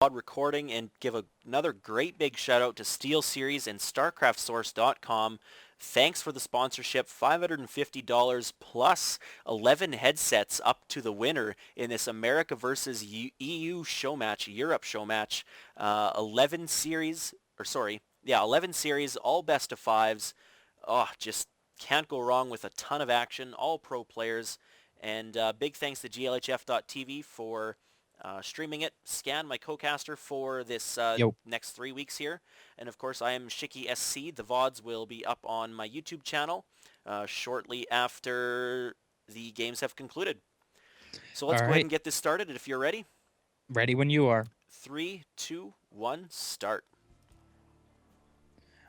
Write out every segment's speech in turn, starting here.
pod recording and give another great big shout out to Steelseries and StarCraftSource.com. Thanks for the sponsorship. $550 plus 11 headsets up to the winner in this America versus EU show match, Europe show match. 11 series, 11 series, all best of fives. Oh, just can't go wrong with a ton of action, all pro players. And big thanks to glhf.tv for streaming it. Scan, my co-caster, for this Yo. next 3 weeks here. And of course, I am SchickySC. The VODs will be up on my YouTube channel shortly after the games have concluded. So let's All go ahead right. and get this started. If you're ready, Ready when you are. 3, 2, 1, start.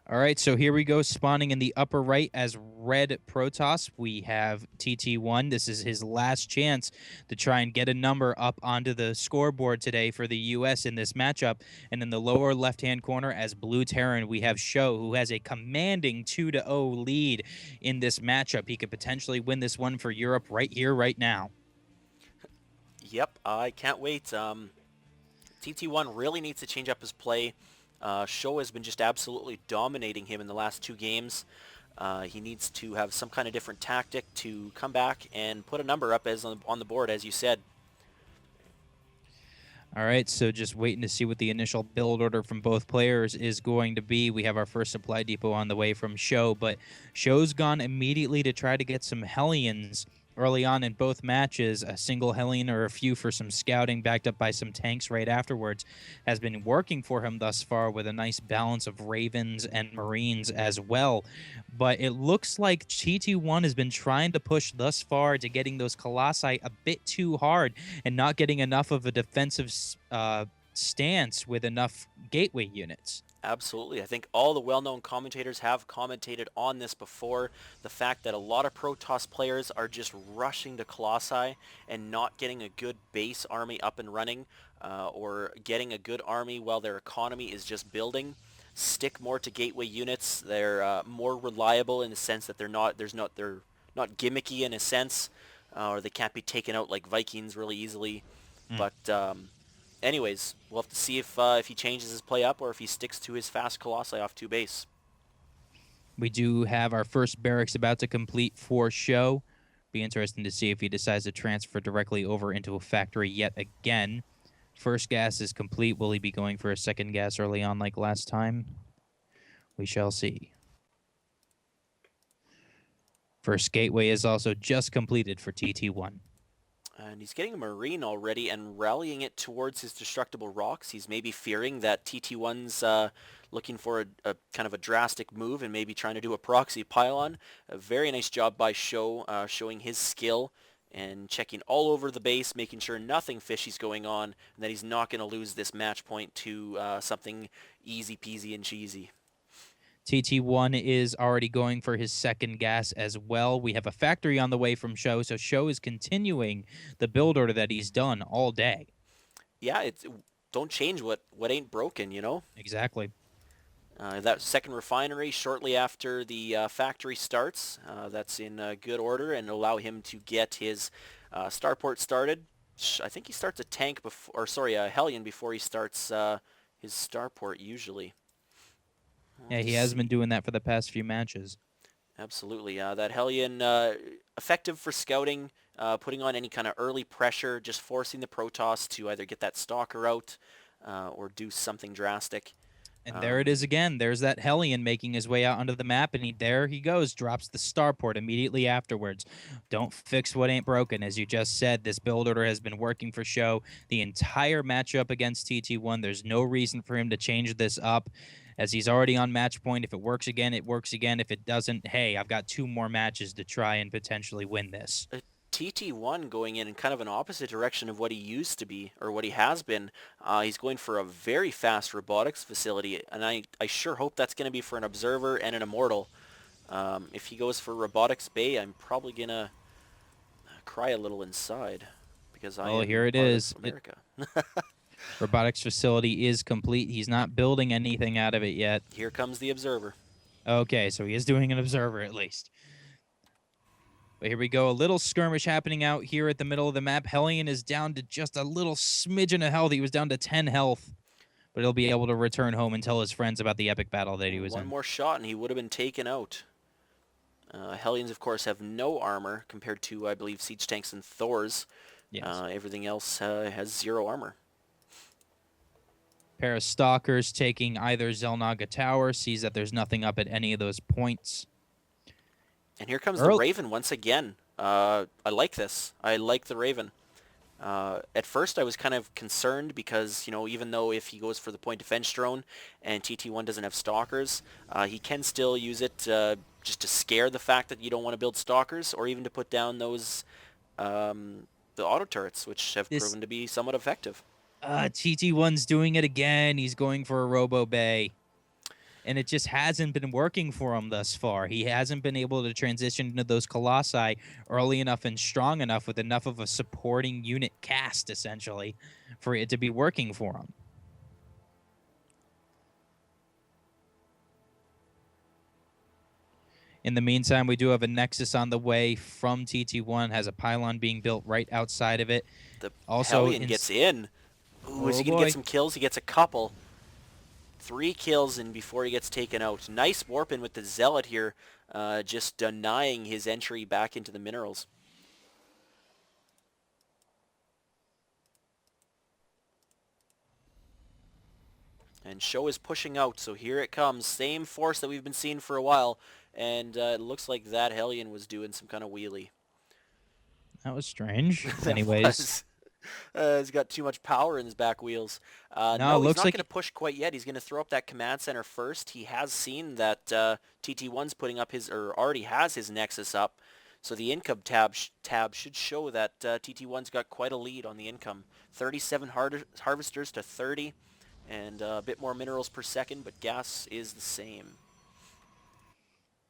All right, so here we go. Spawning in the upper right as red Protoss, we have TT1. This is his last chance to try and get a number up onto the scoreboard today for the U.S. in this matchup. And in the lower left-hand corner as blue Terran, we have Sjow, who has a commanding 2-0 lead in this matchup. He could potentially win this one for Europe right here, right now. Yep, I can't wait. TT1 really needs to change up his play. Sjow has been just absolutely dominating him in the last 2 games. He needs to have some kind of different tactic to come back and put a number up as on the board, as you said. All right, so just waiting to see what the initial build order from both players is going to be. We have our first supply depot on the way from Sjow, but Show's gone immediately to try to get some Hellions early on in both matches. A single Hellion or a few for some scouting, backed up by some tanks right afterwards, has been working for him thus far with a nice balance of Ravens and Marines as well. But it looks like TT1 has been trying to push thus far to getting those Colossi a bit too hard and not getting enough of a defensive stance with enough gateway units. Absolutely. I think all the well-known commentators have commentated on this before. The fact that a lot of Protoss players are just rushing to Colossi and not getting a good base army up and running, or getting a good army while their economy is just building. Stick more to gateway units. They're more reliable in the sense that they're not gimmicky in a sense, or they can't be taken out like Vikings really easily. But anyways, we'll have to see if he changes his play up or if he sticks to his fast Colossi off 2 base. We do have our first barracks about to complete for Sjow. Be interesting to see if he decides to transfer directly over into a factory yet again. First gas is complete. Will he be going for a second gas early on like last time? We shall see. First gateway is also just completed for TT1. And he's getting a Marine already and rallying it towards his destructible rocks. He's maybe fearing that TT1's looking for a kind of a drastic move and maybe trying to do a proxy pylon. A very nice job by Sjow, showing his skill and checking all over the base, making sure nothing fishy's going on, and that he's not going to lose this match point to something easy peasy and cheesy. TT1 is already going for his second gas as well. We have a factory on the way from Sjow, so Sjow is continuing the build order that he's done all day. Yeah, don't change what ain't broken, you know? Exactly. That second refinery shortly after the factory starts, that's in good order and allow him to get his starport started. I think he starts a tank before, a Hellion before he starts his starport usually. Yeah, he has been doing that for the past few matches. Absolutely. That Hellion, effective for scouting, putting on any kind of early pressure, just forcing the Protoss to either get that stalker out or do something drastic. And there it is again. There's that Hellion making his way out onto the map, and there he goes, drops the starport immediately afterwards. Don't fix what ain't broken. As you just said, this build order has been working for Sjow the entire matchup against TT1. There's no reason for him to change this up, as he's already on match point. If it works again, it works again. If it doesn't, hey, I've got 2 more matches to try and potentially win this. TT1 going in kind of an opposite direction of what he used to be, or what he has been. He's going for a very fast robotics facility, and I sure hope that's going to be for an Observer and an Immortal. If he goes for Robotics Bay, I'm probably going to cry a little inside, because I am here it part is. of America. Robotics facility is complete. He's not building anything out of it yet. Here comes the Observer. Okay, so he is doing an Observer at least. But here we go. A little skirmish happening out here at the middle of the map. Hellion is down to just a little smidgen of health. He was down to 10 health. but he'll be able to return home and tell his friends about the epic battle that he was One in. more shot and he would have been taken out. Hellions, of course, have no armor compared to, I believe, Siege Tanks and Thors. Yes. Everything else has 0 armor. Pair of Stalkers taking either Zelnaga Tower, sees that there's nothing up at any of those points. And here comes the Raven once again. I like this. I like the Raven. At first I was kind of concerned because, even though if he goes for the point defense drone and TT1 doesn't have stalkers, he can still use it just to scare the fact that you don't want to build stalkers, or even to put down those the auto turrets, which have proven to be somewhat effective. TT1's doing it again. He's going for a Robo Bay. And it just hasn't been working for him thus far. He hasn't been able to transition into those Colossi early enough and strong enough with enough of a supporting unit cast, essentially, for it to be working for him. In the meantime, we do have a Nexus on the way from TT1, has a pylon being built right outside of it. The Hellion gets in. Ooh, is he going to get some kills? He gets a couple. 3 kills in before he gets taken out. Nice warp in with the Zealot here, just denying his entry back into the minerals. And Sjow is pushing out, so here it comes. Same force that we've been seeing for a while, and it looks like that Hellion was doing some kind of wheelie. That was strange. Anyways. He's got too much power in his back wheels. No, he's looks not like going to push quite yet. He's going to throw up that command center first. He has seen that TT1's putting up his, or already has his Nexus up. So the income tab should show that TT1's got quite a lead on the income. 37 harvesters to 30, and a bit more minerals per second, but gas is the same.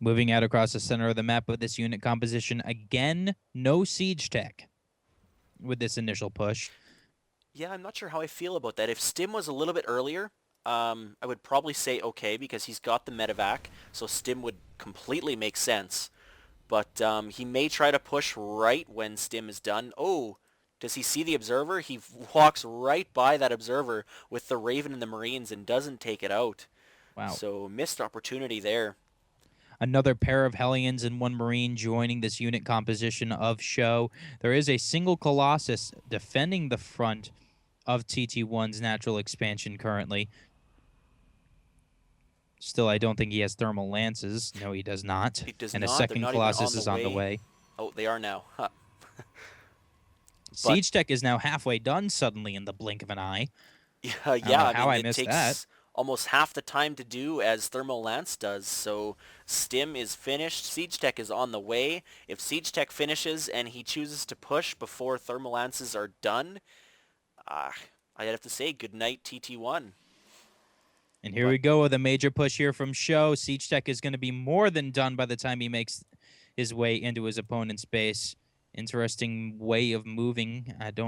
Moving out across the center of the map with this unit composition, again, no siege tech with this initial push. Yeah, I'm not sure how I feel about that. If Stim was a little bit earlier, I would probably say okay, because he's got the medevac, so Stim would completely make sense. But he may try to push right when Stim is done. Oh, does he see the Observer? He walks right by that Observer with the Raven and the Marines and doesn't take it out. Wow. So missed opportunity there. Another pair of Hellions and 1 Marine joining this unit composition of Sjow. There is a single Colossus defending the front of TT1's natural expansion currently. Still, I don't think he has thermal lances. No, he does not. He does and not. a second Colossus is on the way. Oh, they are now. Huh. Siege Tech is now halfway done suddenly in the blink of an eye. Yeah, I missed that. Almost half the time to do as Thermal Lance does. So Stim is finished. Siege Tech is on the way. If Siege Tech finishes and he chooses to push before Thermal Lances are done, I'd have to say goodnight TT1. And here we go with a major push here from Sjow. Siege Tech is going to be more than done by the time he makes his way into his opponent's base. Interesting way of moving. I don't